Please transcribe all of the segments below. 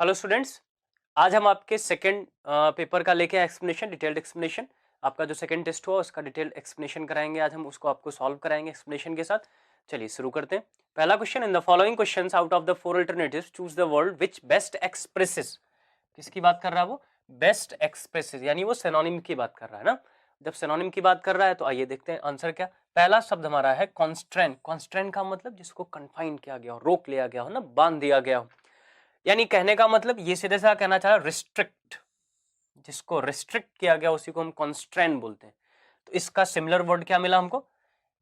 Hello students, आज हम आपके सेकंड पेपर का लेके एक्सप्लेनेशन, डिटेल्ड एक्सप्लेनेशन। आपका जो सेकंड टेस्ट हुआ उसका डिटेल्ड एक्सप्लेनेशन कराएंगे। आज हम उसको आपको सॉल्व कराएंगे एक्सप्लेनेशन के साथ। चलिए शुरू करते हैं। पहला question, in the following questions out of the four alternatives choose the word which best expresses. किसकी बात कर रहा है वो? बेस्ट एक्सप्रेसेस, यानी वो सिनोनिम की बात कर रहा है ना। जब सिनोनिम की बात कर रहा है तो आइए देखते हैं आंसर क्या। पहला शब्द हमारा है कॉन्स्ट्रेंट। कॉन्स्ट्रेंट का मतलब जिसको कन्फाइन किया गया हो, रोक लिया गया हो ना, बांध दिया गया हो। यानी कहने का मतलब ये सीधे सा कहना चाह रहा रिस्ट्रिक्ट, जिसको रिस्ट्रिक्ट किया गया उसी को हम कॉन्स्ट्रेंट बोलते हैं। तो इसका सिमिलर वर्ड क्या मिला हमको?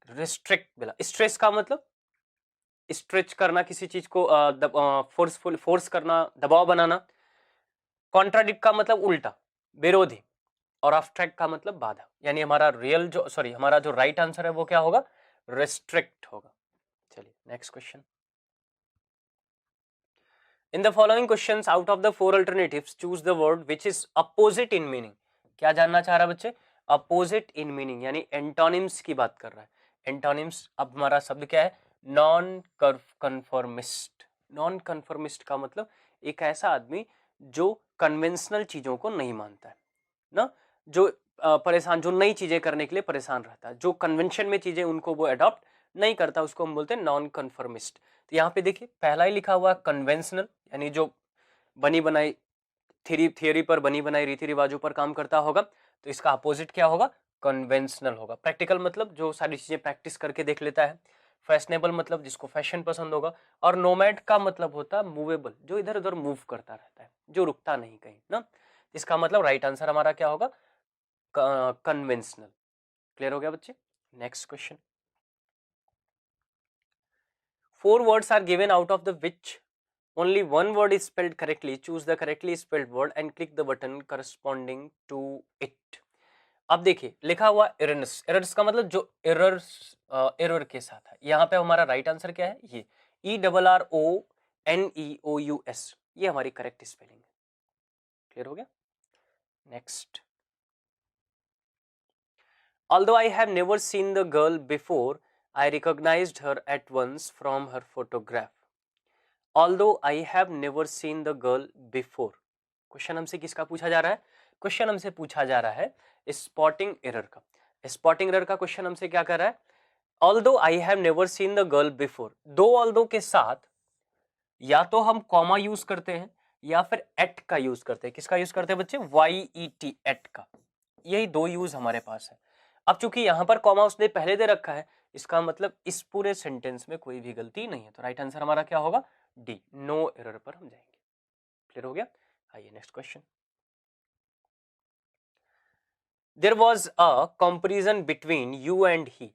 रिस्ट्रिक्ट मिला। स्ट्रेस का मतलब स्ट्रेच करना, किसी चीज को फोर्सफुल, फोर्स करना, दबाव बनाना। कॉन्ट्राडिक्ट का मतलब उल्टा, विरोधी। और ऑब्स्ट्रैक्ट का मतलब बाधा। यानी हमारा जो राइट आंसर है वो क्या होगा? रिस्ट्रिक्ट होगा। चलिए next question. In the following questions, out of the four alternatives, choose the word which is opposite in meaning. क्या जानना चाह रहा है बच्चे? Opposite in meaning, यानी एंटोनिम्स की बात कर रहा है। एंटोनिम्स, अब हमारा शब्द क्या है? Non conformist. नॉन कन्फर्मिस्ट का मतलब एक ऐसा आदमी जो कन्वेंशनल चीजों को नहीं मानता है ना, जो परेशान, जो नई चीजें करने के लिए परेशान रहता है, जो कन्वेंशन में चीजें उनको वो अडॉप्ट नहीं करता, उसको हम बोलते हैं नॉन कन्फर्मिस्ट। तो यहाँ पे देखिए पहला ही लिखा हुआ कन्वेंशनल, यानी जो बनी बनाई थियरी पर, बनी बनाई रीति रिवाजों पर काम करता होगा। तो इसका अपोजिट क्या होगा? कन्वेंशनल होगा। प्रैक्टिकल मतलब जो सारी चीजें प्रैक्टिस करके देख लेता है। फैशनेबल मतलब जिसको फैशन पसंद होगा। और नोमैड का मतलब होता है मूवेबल, जो इधर उधर मूव करता रहता है, जो रुकता नहीं कहीं ना। इसका मतलब राइट आंसर हमारा क्या होगा? कन्वेंशनल। क्लियर हो गया बच्चे? Next question. Four words are given out of the which only one word is spelled correctly. Choose the correctly spelled word and click the button corresponding to it. अब देखिए लिखा हुआ एरर्स। एरर्स का मतलब जो एरर्स, एरर के साथ है। यहाँ पे हमारा राइट आंसर क्या है? ये ERRONEOUS, ये हमारी करेक्ट स्पेलिंग है। क्लियर हो गया? Next. Although I have never seen the girl before, I recognized her at once from her photograph. Although I have never seen the girl before. Question हमसे किसका पूछा जा रहा है? क्वेश्चन हमसे पूछा जा रहा है स्पॉटिंग एरर का। स्पॉटिंग एरर का क्वेश्चन हमसे क्या कर रहा है? Although I have never seen the girl before, दो although के साथ या तो हम कॉमा यूज करते हैं या फिर एट का यूज करते हैं। किसका यूज करते हैं बच्चे? YET, एट का। यही दो यूज हमारे पास है। अब चूंकि यहां पर कॉमा उसने पहले दे रखा है, इसका मतलब इस पूरे सेंटेंस में कोई भी गलती नहीं है। तो राइट आंसर हमारा क्या होगा? डी, नो एरर पर हम जाएंगे। क्लियर हो गया? आइए next question. There was a comparison between you and he.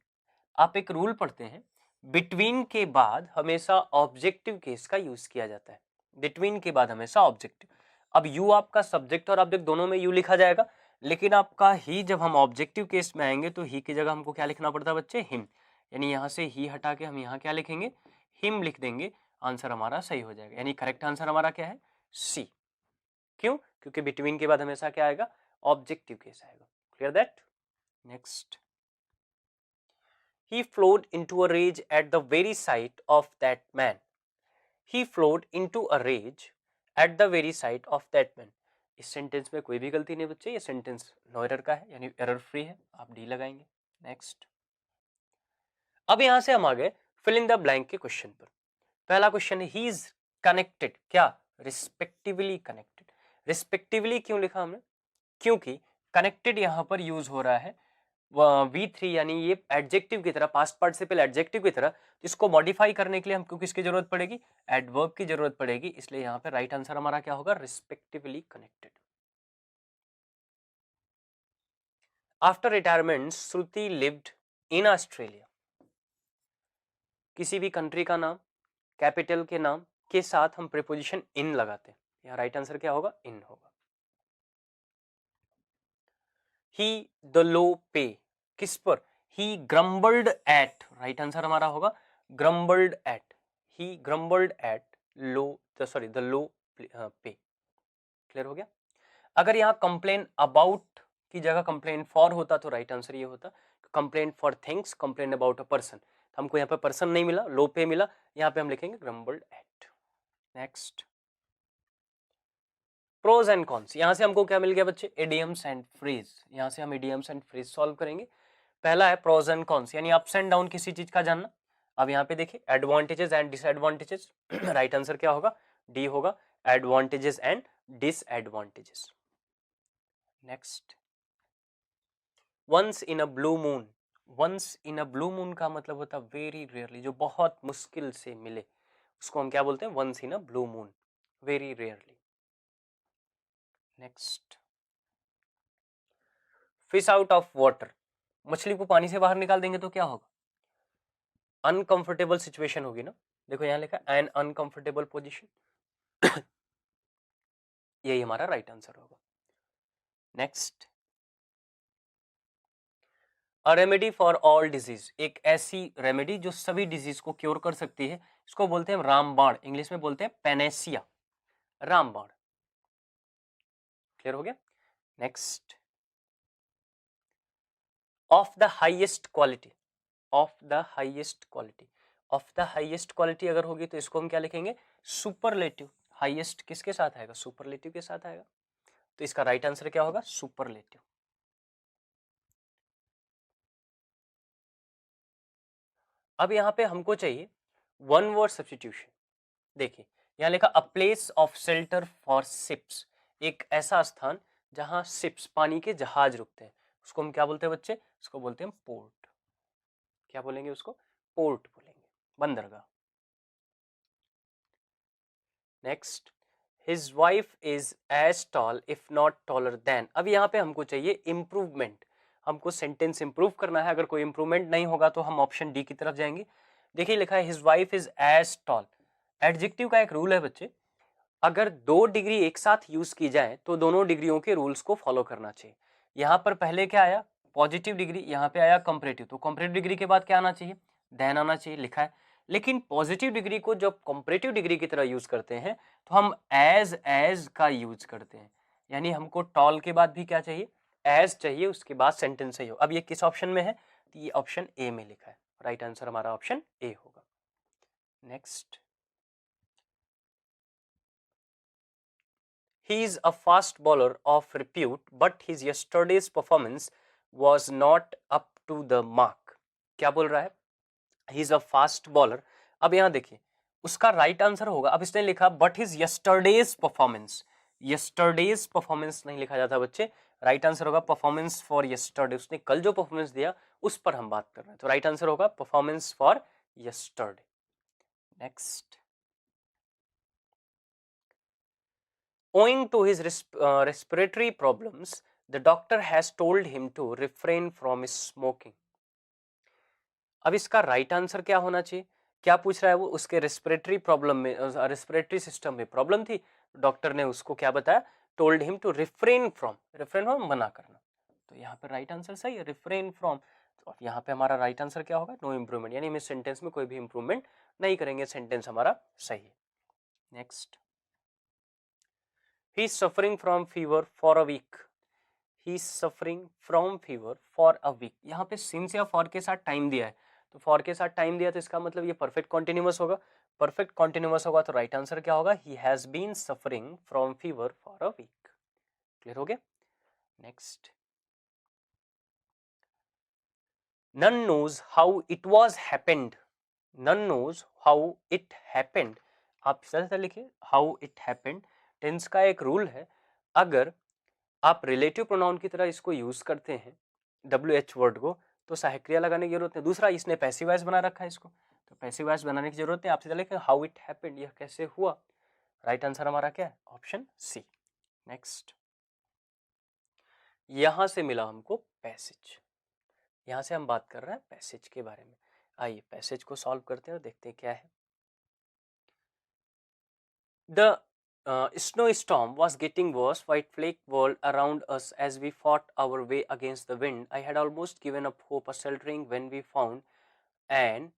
आप एक रूल पढ़ते हैं, बिटवीन के बाद हमेशा ऑब्जेक्टिव केस का यूज किया जाता है। बिटवीन के बाद हमेशा ऑब्जेक्टिव। अब यू आपका सब्जेक्ट और ऑब्जेक्ट दोनों में यू लिखा जाएगा, लेकिन आपका ही जब हम ऑब्जेक्टिव केस में आएंगे तो ही की जगह हमको क्या लिखना पड़ता है बच्चे? हिम। यानी यहां से ही हटा के हम यहाँ क्या लिखेंगे? हिम लिख देंगे। आंसर हमारा सही हो जाएगा। यानी करेक्ट आंसर हमारा क्या है? सी। क्यों? क्योंकि बिटवीन के बाद हमेशा क्या आएगा? ऑब्जेक्टिव केस आएगा। Clear that? Next. He flowed into a rage at the very sight of that man. He flowed into a rage at the very sight of that man. इस सेंटेंस में कोई भी गलती नहीं बच्चे, ये सेंटेंस नो एरर का है, यानी एरर फ्री है। आप डी लगाएंगे। नेक्स्ट। अब यहां से हम आ गए फिल इन द ब्लैंक के क्वेश्चन पर। पहला क्वेश्चन है ही इज कनेक्टेड, क्या? Respectively connected. रिस्पेक्टिवली क्यों लिखा हमने? क्योंकि कनेक्टेड यहां पर यूज हो रहा है V3, यानी ये एडजेक्टिव की तरह, पास्ट पार्टिसिपल एडजेक्टिव की तरह। इसको मॉडिफाई करने के लिए हमको किसकी जरूरत पड़ेगी? एडवर्ब की जरूरत पड़ेगी। इसलिए यहां पे राइट आंसर हमारा क्या होगा? Respectively connected. After retirement Shruti lived in Australia. किसी भी कंट्री का नाम, कैपिटल के नाम के साथ हम प्रीपोजिशन इन लगाते हैं। यहाँ राइट आंसर क्या होगा? इन होगा। ही द लो पे, किस पर? He grumbled at, right answer हमारा होगा grumbled at. He grumbled at low, the low pay. Clear हो गया? अगर यहाँ कंप्लेन अबाउट की जगह कंप्लेन फॉर होता तो राइट आंसर ये होता complain for things, complain about a person. हमको यहाँ पे पर्सन नहीं मिला, लो पे मिला। यहाँ पे हम लिखेंगे grumbled at. Next. Pros and cons, यहां से हमको क्या मिल गया बच्चे, इडियम्स एंड फ्रेज, यहां से हम इडियम्स एंड फ्रेज सॉल्व करेंगे। पहला है प्रोज एंड कॉन्स, यानी अप्स एंड डाउन किसी चीज का जानना। अब यहाँ पे देखिए advantages and disadvantages, right answer क्या होगा, डी होगा, advantages and disadvantages. Next, once in a blue moon, once in a blue moon का मतलब होता है वेरी रेयरली, जो बहुत मुश्किल से मिले, उसको हम क्या बोलते हैं, once in a blue moon, very rarely. Next, fish out of water, मछली को पानी से बाहर निकाल देंगे तो क्या होगा, अनकंफर्टेबल सिचुएशन होगी ना, देखो यहां लिखा एन अनकंफर्टेबल पोजीशन, यही हमारा राइट आंसर होगा। Next, a remedy for all disease, एक ऐसी रेमेडी जो सभी डिजीज को क्योर कर सकती है, इसको बोलते हैं रामबाण, इंग्लिश में बोलते हैं पेनेसिया, रामबाण। क्लियर हो गया। Next, of the highest quality, of the highest quality, of the highest quality अगर होगी तो इसको हम क्या लिखेंगे, सुपरलेटिव। हाईएस्ट किसके साथ आएगा, सुपरलेटिव के साथ आएगा, तो इसका राइट आंसर क्या होगा, सुपरलेटिव। अब यहां पे हमको चाहिए वन वर्ड सब्स्टिट्यूशन। देखिए यहां लिखा a place of shelter for ships, एक ऐसा स्थान जहां शिप्स पानी के जहाज रुकते हैं, उसको हम क्या बोलते हैं बच्चे, उसको बोलते हैं पोर्ट। क्या बोलेंगे उसको, पोर्ट बोलेंगे, बंदरगाह। Next, his wife is as tall if not taller than, अब यहाँ पे हमको चाहिए इंप्रूवमेंट, हमको सेंटेंस इंप्रूव करना है, अगर कोई इंप्रूवमेंट नहीं होगा तो हम ऑप्शन डी की तरफ जाएंगे। देखिए लिखा है his wife is as tall, adjective का एक रूल है बच्चे, अगर दो डिग्री एक साथ यूज की जाए तो दोनों डिग्रियों के रूल्स को फॉलो करना चाहिए। यहां पर पहले क्या आया, पॉजिटिव डिग्री, यहाँ पे आया कंपैरेटिव, तो कंपैरेटिव डिग्री के बाद क्या आना चाहिए, देन आना चाहिए, लिखा है। लेकिन पॉजिटिव डिग्री को जब कंपैरेटिव डिग्री की तरह यूज करते हैं तो हम एज का यूज करते हैं, यानी हमको टॉल के बाद भी क्या चाहिए, एज चाहिए, उसके बाद सेंटेंस चाहिए। अब ये किस ऑप्शन में है, तो ये ऑप्शन ए में लिखा है, राइट आंसर हमारा ऑप्शन ए होगा। Next, he is a fast bowler of repute, but his yesterday's performance was not up to the mark। क्या बोल रहा है, he is a fast bowler। अब यहां देखिए उसका राइट आंसर होगा, अब इसने लिखा but his yesterday's performance, yesterday's performance नहीं लिखा जाता बच्चे, राइट आंसर होगा परफॉर्मेंस फॉर यस्टरडे, उसने कल जो परफॉर्मेंस दिया उस पर हम बात कर रहे हैं, तो राइट आंसर होगा performance for yesterday. Next, owing to his respiratory problems, the doctor has told him to refrain from smoking। अब इसका राइट आंसर क्या होना चाहिए, क्या पूछ रहा है वो, उसके रेस्पिरेटरी प्रॉब्लम में, रेस्पिरेटरी सिस्टम में प्रॉब्लम थी, डॉक्टर ने उसको क्या बताया, told him to refrain from, refrain from मना करना, तो यहाँ पे राइट आंसर सही है, रिफ्रेन फ्रॉम। तो यहाँ पे हमारा राइट आंसर क्या होगा, नो इंप्रूवमेंट, यानी हम इस सेंटेंस में कोई भी इंप्रूवमेंट नहीं करेंगे, सेंटेंस हमारा सही है। Next, he is suffering from fever for a week, he is suffering from fever for a week, यहाँ पे सिंस या फॉर के साथ टाइम दिया है, तो फॉर के साथ टाइम दिया तो इसका मतलब ये परफेक्ट कॉन्टिन्यूअस होगा, परफेक्ट कॉन्टिन्यूअस होगा तो राइट आंसर क्या होगा, he has been suffering from fever for a week। Clear हो गया। Next, none knows how it was happened, none knows how it happened, आप सीधा लिखिए how it happened। टेंस का एक रूल है, अगर आप रिलेटिव प्रोनाउन की तरह इसको यूज करते हैं WH वर्ड को, तो सहायक क्रिया लगाने की जरूरत है। दूसरा, इसने पैसिव वॉइस बना रखा है इसको, तो पैसिव वॉइस बनाने की जरूरत है, आपसे चले कि हाउ इट हैपेंड, यह कैसे हुआ, राइट आंसर हमारा क्या है, ऑप्शन सी। नेक्स्ट, यहां से मिला हमको पैसेज, यहां से हम बात कर रहे हैं पैसेज के बारे में, आइए पैसेज को सॉल्व करते हैं और देखते हैं क्या है। The snowstorm was getting worse. White flake whirled around us as we fought our way against the wind. I had almost given up hope of sheltering when we found an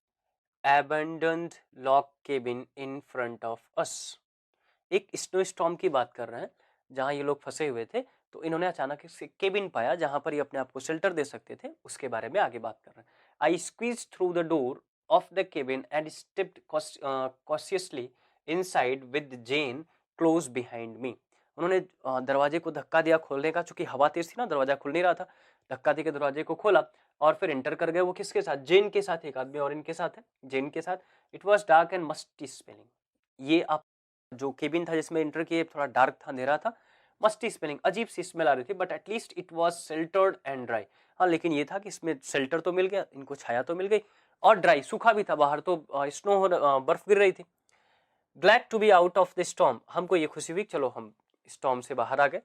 abandoned log cabin in front of us। एक snow storm की बात कर रहे हैं जहां ये लोग फंसे हुए थे, तो इन्होंने अचानक से केबिन पाया जहां पर ये अपने आप को शेल्टर दे सकते थे, उसके बारे में आगे बात कर रहे हैं। आई squeeze through the door of the cabin and stepped cautiously inside with Jane close behind me। उन्होंने दरवाजे को धक्का दिया खोलने का, चूंकि हवा तेज थी ना, दरवाजा खुल नहीं रहा था, धक्का देकर दरवाजे को खोला और फिर एंटर कर गए। वो किसके साथ? जेन के साथ, एक आदमी और इनके साथ है, जेन के साथ। It was dark and musty smelling. ये आप जो केबिन था जिसमें एंटर किए, थोड़ा डार्क था, अंधेरा था, मस्टी स्मेलिंग, अजीब सी स्मेल आ रही थी, but at least it was sheltered and dry. हाँ, लेकिन ये था कि इसमें शेल्टर तो मिल गया, इनको छाया तो मिल गई, और ड्राई, सूखा भी था, बाहर तो स्नो हो, बर्फ गिर रही थी। Glad to be out of the storm, हमको ये खुशी हुई, चलो हम स्टॉर्म से बाहर आ गए।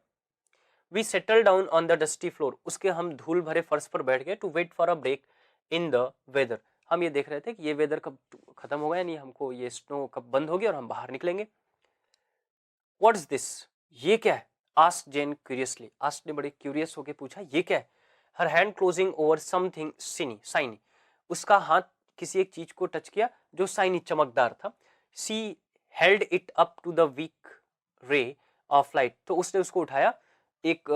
We settle down on the dusty floor, उसके हम धूल भरे फर्श पर बैठ गए। To wait for a break in the weather, हम ये देख रहे थे कि ये वेदर कब खत्म होगा, यानी हमको ये स्नो कब बंद होगी और हम बाहर निकलेंगे। व्हाट इज दिस, ये क्या है? आस्क जेन क्यूरियसली, आस्क ने बड़े क्यूरियस होकर पूछा, ये क्या है? Her hand closing over something shiny, उसका हाथ किसी एक चीज को टच किया जो शाइनी, चमकदार था। She held it up to the weak ray of light, तो उसने उसको उठाया एक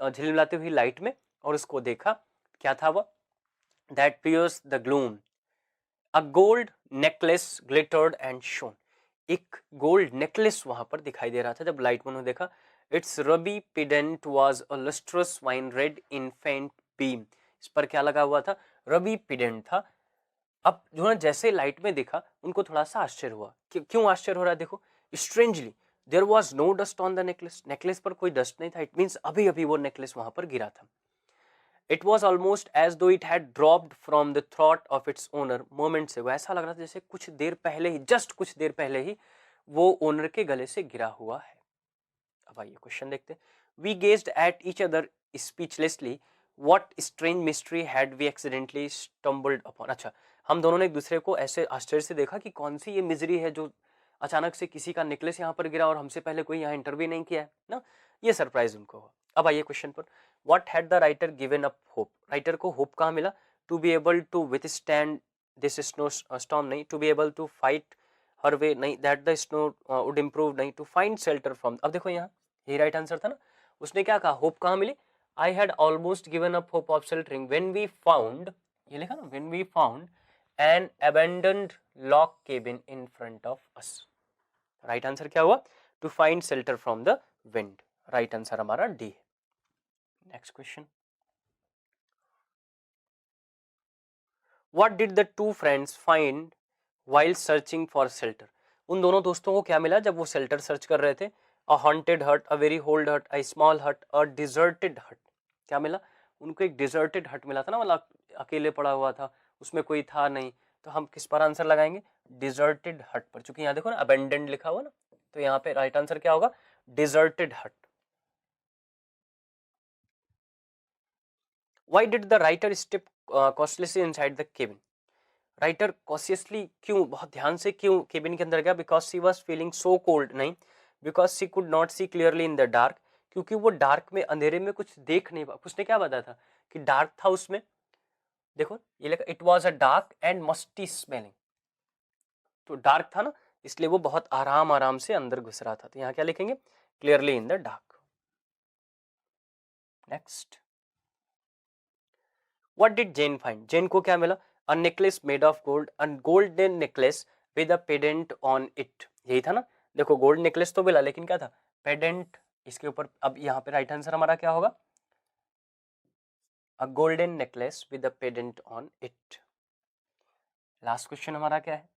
झिलमिलाते हुई लाइट में और उसको देखा। क्या था वह? That pierce the gloom, a gold necklace glittered and shone, एक गोल्ड नेकलेस वहां पर दिखाई दे रहा था जब लाइट में उन्होंने देखा। Its ruby pendant was a lustrous wine red in faint beam, इस पर क्या लगा हुआ था? रबी पेडेंट था। अब जो है जैसे लाइट में देखा उनको थोड़ा सा आश्चर्य हुआ। क्यों आश्चर्य हो रहा है? देखो, strangely there was no dust on the necklace, necklace पर कोई डस्ट नहीं था। इट मींस अभी अभी वो नेकलेस वहां पर गिरा था। इट वॉज ऑलमोस्ट एज दो it had dropped from the throat of its owner moment से, वो ऐसा लग रहा था जैसे कुछ देर पहले ही, जस्ट कुछ देर पहले ही वो ओनर के गले से गिरा हुआ है। अब आइए क्वेश्चन देखते हैं। We gazed at each other speechlessly, what strange mystery had we accidentally stumbled upon. अच्छा, हम दोनों ने एक दूसरे को ऐसे आश्चर्य से देखा कि कौन सी ये मिजरी है जो अचानक से किसी का नेकलेस यहाँ पर गिरा और हमसे पहले कोई यहाँ इंटरव्यू नहीं किया है ना, ये सरप्राइज उनको हुआ। अब आइए क्वेश्चन पर। What had the writer given up hope, writer को होप कहाँ मिला? To be able to withstand this snow storm, नहीं, to be able to fight her way, नहीं, that the snow would improve, नहीं, टू फाइंड शेल्टर फ्रॉम। अब देखो यहाँ ये राइट आंसर था ना, उसने क्या कहा? होप कहाँ मिली? I had almost given up hope of sheltering when we found, ये लिखा ना, when we found an abandoned lock cabin in front of us. Right answer क्या हुआ? To find shelter from the wind. Right answer हमारा D है। Next question. What did the two friends find while searching for shelter, उन दोनों दोस्तों को क्या मिला जब वो शेल्टर सर्च कर रहे थे? अ हॉन्टेड हट, अ वेरी ओल्ड हट, अ स्मॉल हट, अ डिजर्टेड हट। क्या मिला उनको? एक डिजर्टेड हट मिला था ना, मतलब अकेले पड़ा हुआ था, उसमें कोई था नहीं। तो हम किस पर आंसर लगाएंगे? डिजर्टेड हट पर, क्योंकि यहाँ देखो ना अबेंडेंड लिखा हुआ ना, तो यहाँ पे राइट आंसर क्या होगा? डिजर्टेड हट। Why did the writer step cautiously inside the cabin? Writer cautiously क्यों, बहुत ध्यान से क्यों केबिन के अंदर गया? Because she was feeling so cold, नहीं, because she could not see clearly in the dark, क्योंकि वो डार्क में, अंधेरे में कुछ देख नहीं पा। उसने क्या बताया था कि डार्क था उसमें? देखो ये लिखा, it was a dark and musty smelling, तो डार्क था ना, इसलिए वो बहुत आराम आराम से अंदर घुस रहा था। तो यहाँ क्या लिखेंगे? Clearly in the dark. Next. What did Jane find, Jane को क्या मिला? A necklace made of gold, a golden necklace with a pendant on it, यही था ना। देखो गोल्ड नेकलेस तो मिला, लेकिन क्या था? पेडेंट इसके ऊपर। अब यहाँ पे राइट आंसर हमारा क्या होगा? A golden necklace with a pendant on it. Last question हमारा क्या है?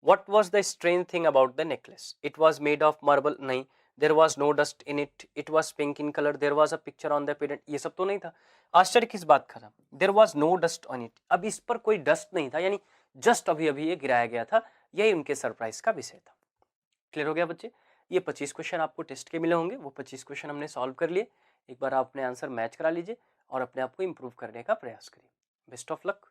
What was the strange thing about the necklace? It was made of marble, नहीं, there was no dust in it, it was pink in color, there was a picture on the pendant, ये सब तो नहीं था। आश्चर्य किस बात का था? There was no dust on it, अब इस पर कोई डस्ट नहीं था, यानी जस्ट अभी अभी ये गिराया गया था। यही उनके सरप्राइज का विषय था। क्लियर हो गया बच्चे? ये 25 क्वेश्चन आपको टेस्ट के मिले होंगे, वो 25 क्वेश्चन हमने सॉल्व कर लिए। एक बार आप अपने आंसर मैच करा लीजिए और अपने आप को इम्प्रूव करने का प्रयास करिए। Best of luck.